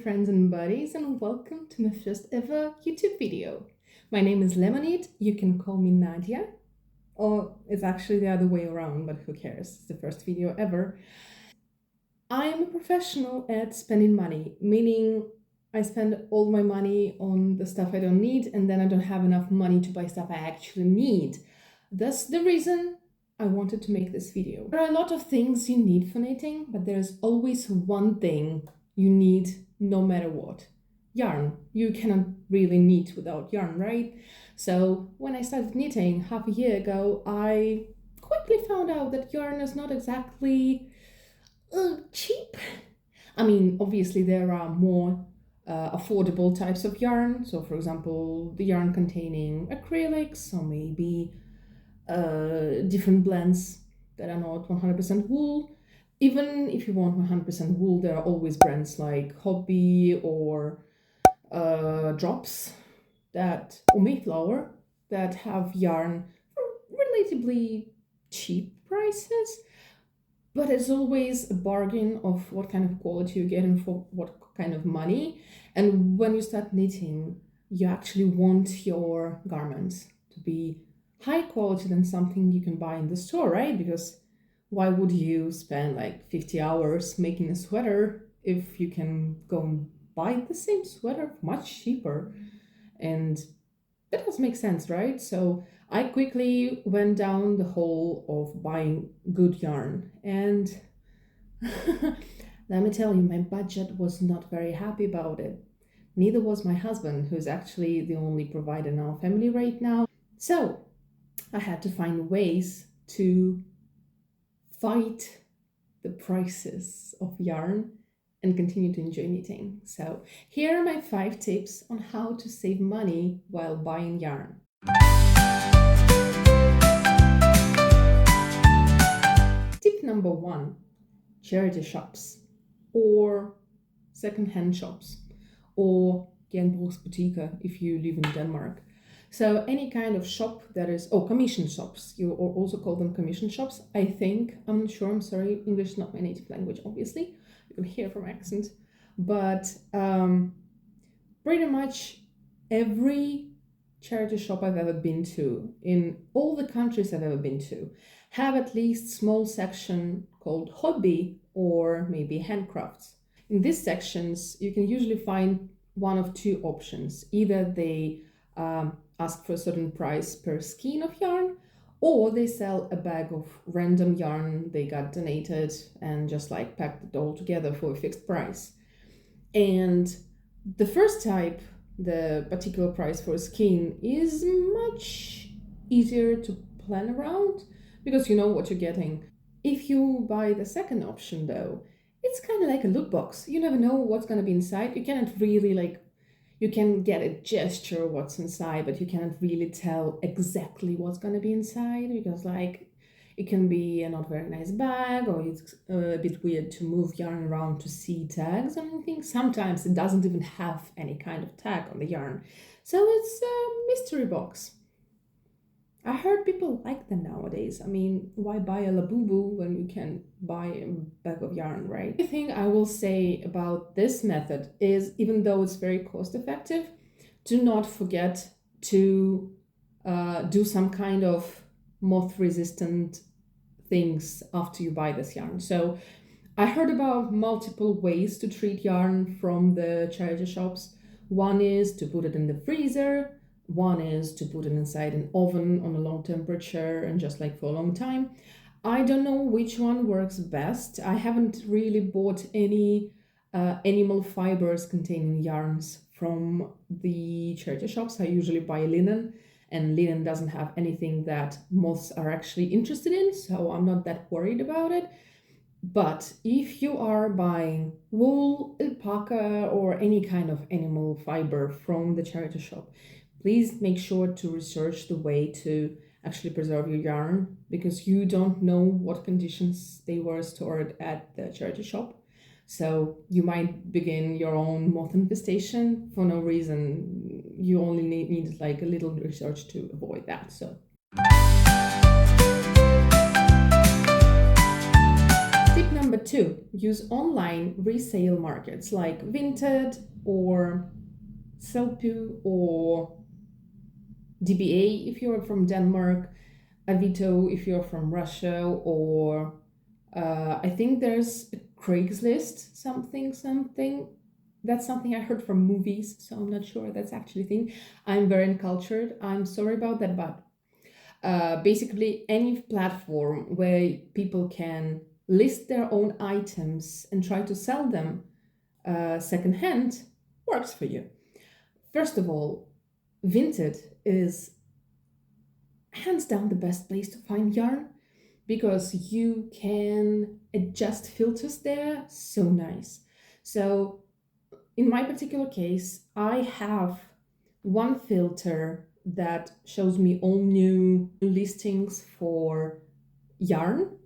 friends and buddies, and welcome to my first ever YouTube video. My name is Lemonade. You can call me Nadya, or it's actually the other way around, but who cares? It's the first video ever. I'm a professional at spending money, meaning I spend all my money on the stuff I don't need, and then I don't have enough money to buy stuff I actually need. That's the reason I wanted to make this video. There are a lot of things you need for knitting, but there's always one thing you need no matter what. Yarn. You cannot really knit without yarn, right? So when I started knitting half a year ago, I quickly found out that yarn is not exactly cheap. I mean, obviously there are more affordable types of yarn. So for example, the yarn containing acrylics or maybe different blends that are not 100% wool. Even if you want 100% wool, there are always brands like Hobby or Drops or Mayflower that have yarn for relatively cheap prices, but it's always a bargain of what kind of quality you're getting for what kind of money. And when you start knitting, you actually want your garments to be high quality than something you can buy in the store, right? Because why would you spend like 50 hours making a sweater if you can go and buy the same sweater much cheaper? And that does make sense, right? So I quickly went down the hole of buying good yarn, and let me tell you, my budget was not very happy about it. Neither was my husband, who's actually the only provider in our family right now. So I had to find ways to fight the prices of yarn and continue to enjoy knitting. So here are my 5 tips on how to save money while buying yarn. Tip number 1, charity shops or second-hand shops or Genbruchsbutiker if you live in Denmark. So any kind of shop that is, commission shops, you also call them commission shops, I think. I'm not sure, I'm sorry, English is not my native language, obviously. You can hear from accent. But pretty much every charity shop I've ever been to, in all the countries I've ever been to, have at least small section called hobby or maybe handcrafts. In these sections, you can usually find one of 2 options. Either they ask for a certain price per skein of yarn, or they sell a bag of random yarn they got donated and just like packed it all together for a fixed price. And the first type, the particular price for a skein, is much easier to plan around because you know what you're getting. If you buy the second option though, it's kind of like a loot box. You never know what's going to be inside. You cannot really you can get a gesture what's inside, but you cannot really tell exactly what's going to be inside because it can be a not very nice bag, or it's a bit weird to move yarn around to see tags or anything. Sometimes it doesn't even have any kind of tag on the yarn. So it's a mystery box. I heard people like them nowadays. I mean, why buy a Labubu when you can buy a bag of yarn, right? The thing I will say about this method is, even though it's very cost effective, do not forget to do some kind of moth resistant things after you buy this yarn. So I heard about multiple ways to treat yarn from the charity shops. One is to put it in the freezer. One is to put it inside an oven on a low temperature and just for a long time. I don't know which one works best. I haven't really bought any animal fibers containing yarns from the charity shops. I usually buy linen, and linen doesn't have anything that moths are actually interested in, so I'm not that worried about it. But if you are buying wool, alpaca, or any kind of animal fiber from the charity shop, please make sure to research the way to actually preserve your yarn, because you don't know what conditions they were stored at the charity shop. So you might begin your own moth infestation for no reason. You only need a little research to avoid that. So tip number 2, 2, use online resale markets like Vinted or Sellpy or DBA if you're from Denmark, Avito if you're from Russia, or I think there's a Craigslist something. That's something I heard from movies, so I'm not sure that's actually a thing. I'm very uncultured. I'm sorry about that, but basically any platform where people can list their own items and try to sell them secondhand works for you. First of all, Vinted is hands down the best place to find yarn because you can adjust filters there. So nice. So in my particular case, I have one filter that shows me all new listings for yarn.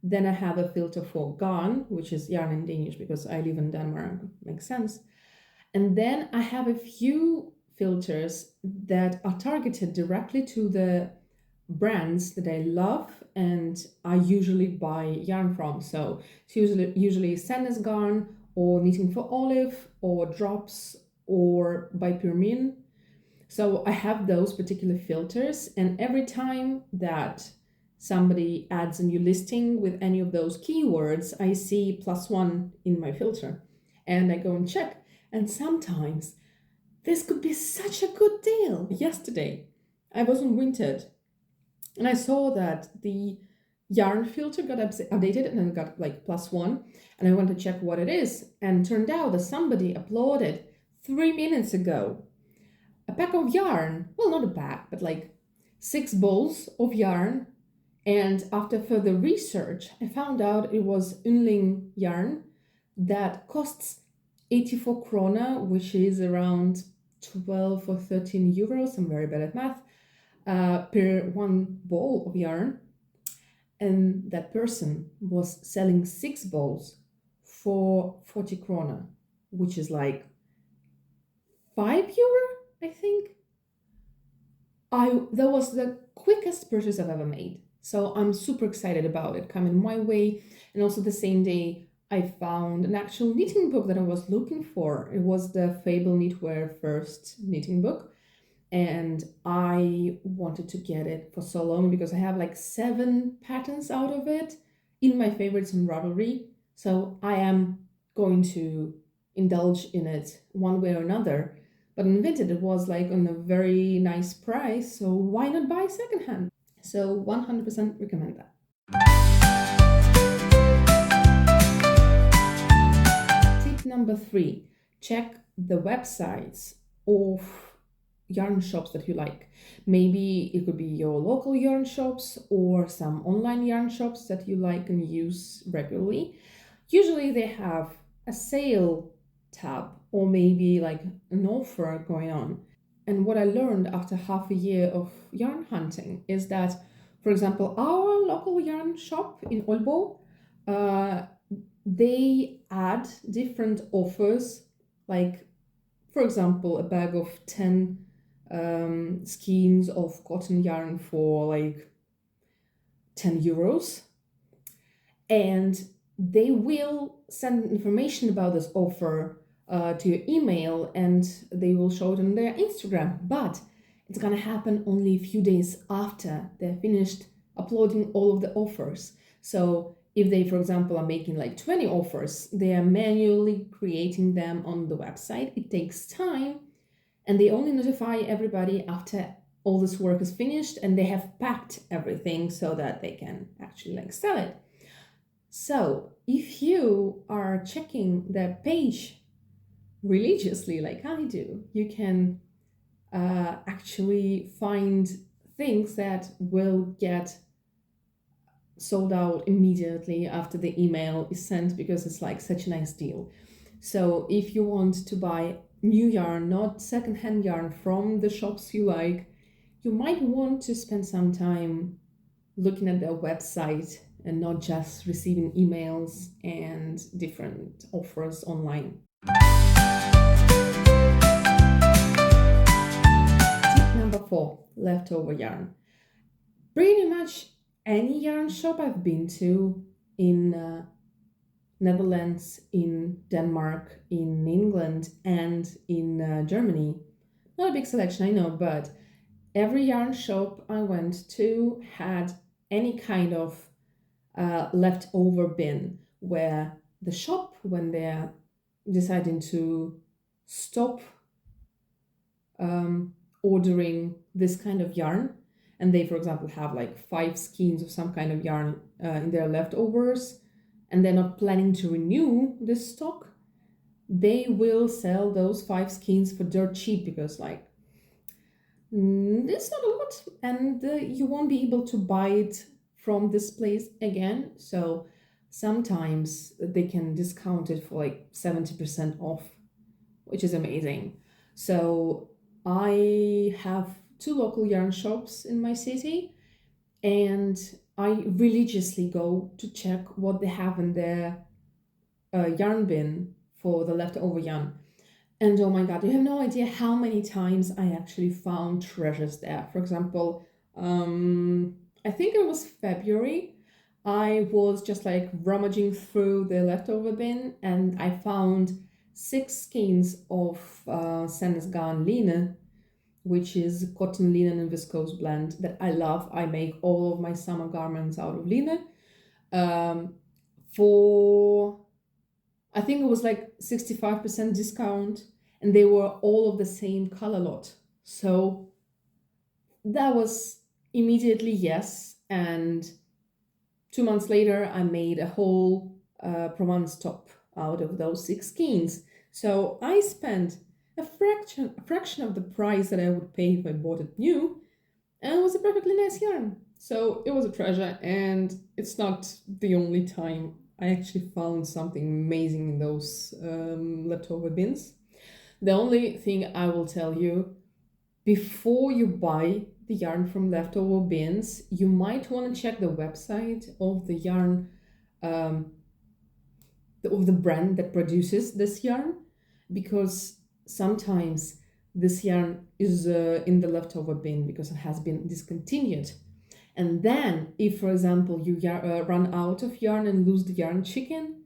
Then I have a filter for garn, which is yarn in Danish because I live in Denmark. Makes sense. And then I have a few filters that are targeted directly to the brands that I love and I usually buy yarn from. So it's usually Sandnes Garn or Knitting for Olive or Drops or by Pyrmin. So I have those particular filters, and every time that somebody adds a new listing with any of those keywords, I see +1 in my filter and I go and check. And sometimes this could be such a good deal. Yesterday, I was on Vinted and I saw that the yarn filter got updated and then got like +1. And I went to check what it is. And turned out that somebody uploaded 3 minutes ago a pack of yarn. Well, not a pack, but like 6 balls of yarn. And after further research, I found out it was Unling yarn that costs 84 krona, which is around 12 or 13 euros. I'm very bad at math. Per one ball of yarn. And that person was selling 6 balls for 40 krona, which is like 5 euro, I think. That was the quickest purchase I've ever made. So I'm super excited about it coming my way. And also the same day, I found an actual knitting book that I was looking for. It was the Fable Knitwear first knitting book. And I wanted to get it for so long because I have like 7 patterns out of it in my favorites on Ravelry. So I am going to indulge in it one way or another. But in Vinted, it was like on a very nice price. So why not buy secondhand? So 100% recommend that. Tip number 3, check the websites of yarn shops that you like. Maybe it could be your local yarn shops or some online yarn shops that you like and use regularly. Usually they have a sale tab or maybe like an offer going on. And what I learned after half a year of yarn hunting is that, for example, our local yarn shop in Aalborg, they add different offers, like, for example, a bag of 10 skeins of cotton yarn for like 10 euros. And they will send information about this offer to your email and they will show it on their Instagram. But it's going to happen only a few days after they're finished uploading all of the offers. So if they, for example, are making like 20 offers, they are manually creating them on the website. It takes time. And they only notify everybody after all this work is finished and they have packed everything so that they can actually like sell it. So if you are checking their page religiously like I do, you can actually find things that will get sold out immediately after the email is sent because it's like such a nice deal. So if you want to buy new yarn, not secondhand yarn from the shops you like, you might want to spend some time looking at their website and not just receiving emails and different offers online. Tip number 4, leftover yarn. Pretty much any yarn shop I've been to in Netherlands, in Denmark, in England, and in Germany. Not a big selection, I know, but every yarn shop I went to had any kind of leftover bin where the shop, when they're deciding to stop ordering this kind of yarn, and they, for example, have like 5 skeins of some kind of yarn in their leftovers, and they're not planning to renew this stock, they will sell those 5 skeins for dirt cheap because, like, it's not a lot, and you won't be able to buy it from this place again. So sometimes they can discount it for like 70% off, which is amazing. So I have 2 local yarn shops in my city, and I religiously go to check what they have in their yarn bin for the leftover yarn. And oh my god, you have no idea how many times I actually found treasures there. For example, I think it was February. I was just like rummaging through the leftover bin, and I found 6 skeins of Senesgan line, which is cotton, linen, and viscose blend that I love. I make all of my summer garments out of linen. For I think it was like 65% discount, and they were all of the same color lot. So that was immediately yes. And 2 months later, I made a whole Provence top out of those 6 skeins. So I spent a fraction of the price that I would pay if I bought it new, and it was a perfectly nice yarn. So it was a treasure, and it's not the only time I actually found something amazing in those leftover bins. The only thing I will tell you, before you buy the yarn from leftover bins, you might want to check the website of the yarn, um, of the brand that produces this yarn, because sometimes this yarn is in the leftover bin because it has been discontinued. And then, if, for example, you run out of yarn and lose the yarn chicken,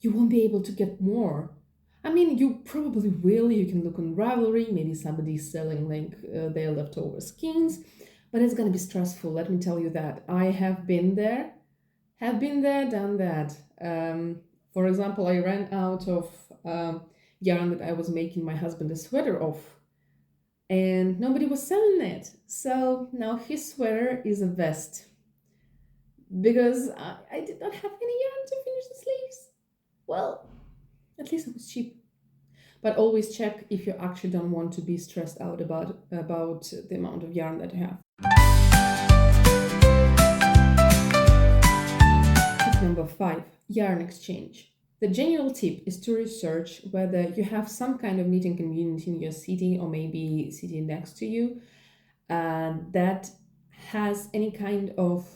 you won't be able to get more. I mean, you probably will. You can look on Ravelry, maybe somebody's selling like their leftover skeins, but it's gonna be stressful. Let me tell you that. I have been there, done that. For example, I ran out of yarn that I was making my husband a sweater of, and nobody was selling it. So now his sweater is a vest because I did not have any yarn to finish the sleeves. Well, at least it was cheap. But always check if you actually don't want to be stressed out about the amount of yarn that you have. Tip number 5, yarn exchange. The general tip is to research whether you have some kind of knitting community in your city or maybe city next to you that has any kind of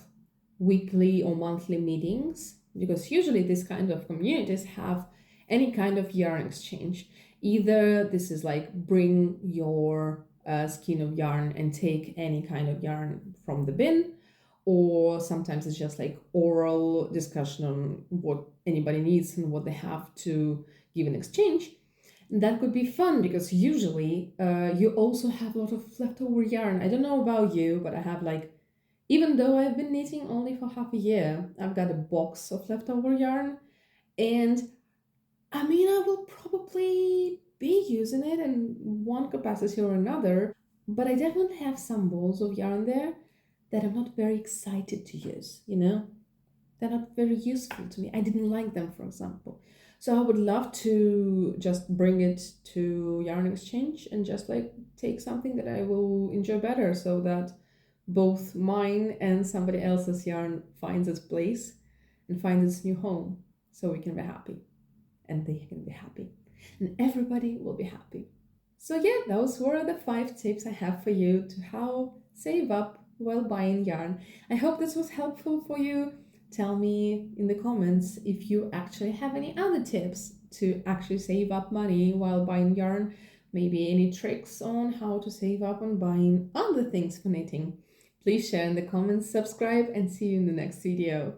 weekly or monthly meetings, because usually these kind of communities have any kind of yarn exchange. Either this is like bring your skein of yarn and take any kind of yarn from the bin, or sometimes it's just like oral discussion on what anybody needs and what they have to give in exchange. And that could be fun because usually you also have a lot of leftover yarn. I don't know about you, but I have like, even though I've been knitting only for half a year, I've got a box of leftover yarn. And I mean, I will probably be using it in one capacity or another, but I definitely have some balls of yarn there that I'm not very excited to use, you know? They're not very useful to me. I didn't like them, for example. So I would love to just bring it to Yarn Exchange and just like take something that I will enjoy better so that both mine and somebody else's yarn finds its place and finds its new home, so we can be happy and they can be happy and everybody will be happy. So yeah, those were the 5 tips I have for you to how save up while buying yarn. I hope this was helpful for you. Tell me in the comments if you actually have any other tips to actually save up money while buying yarn. Maybe any tricks on how to save up on buying other things for knitting. Please share in the comments, subscribe, and see you in the next video.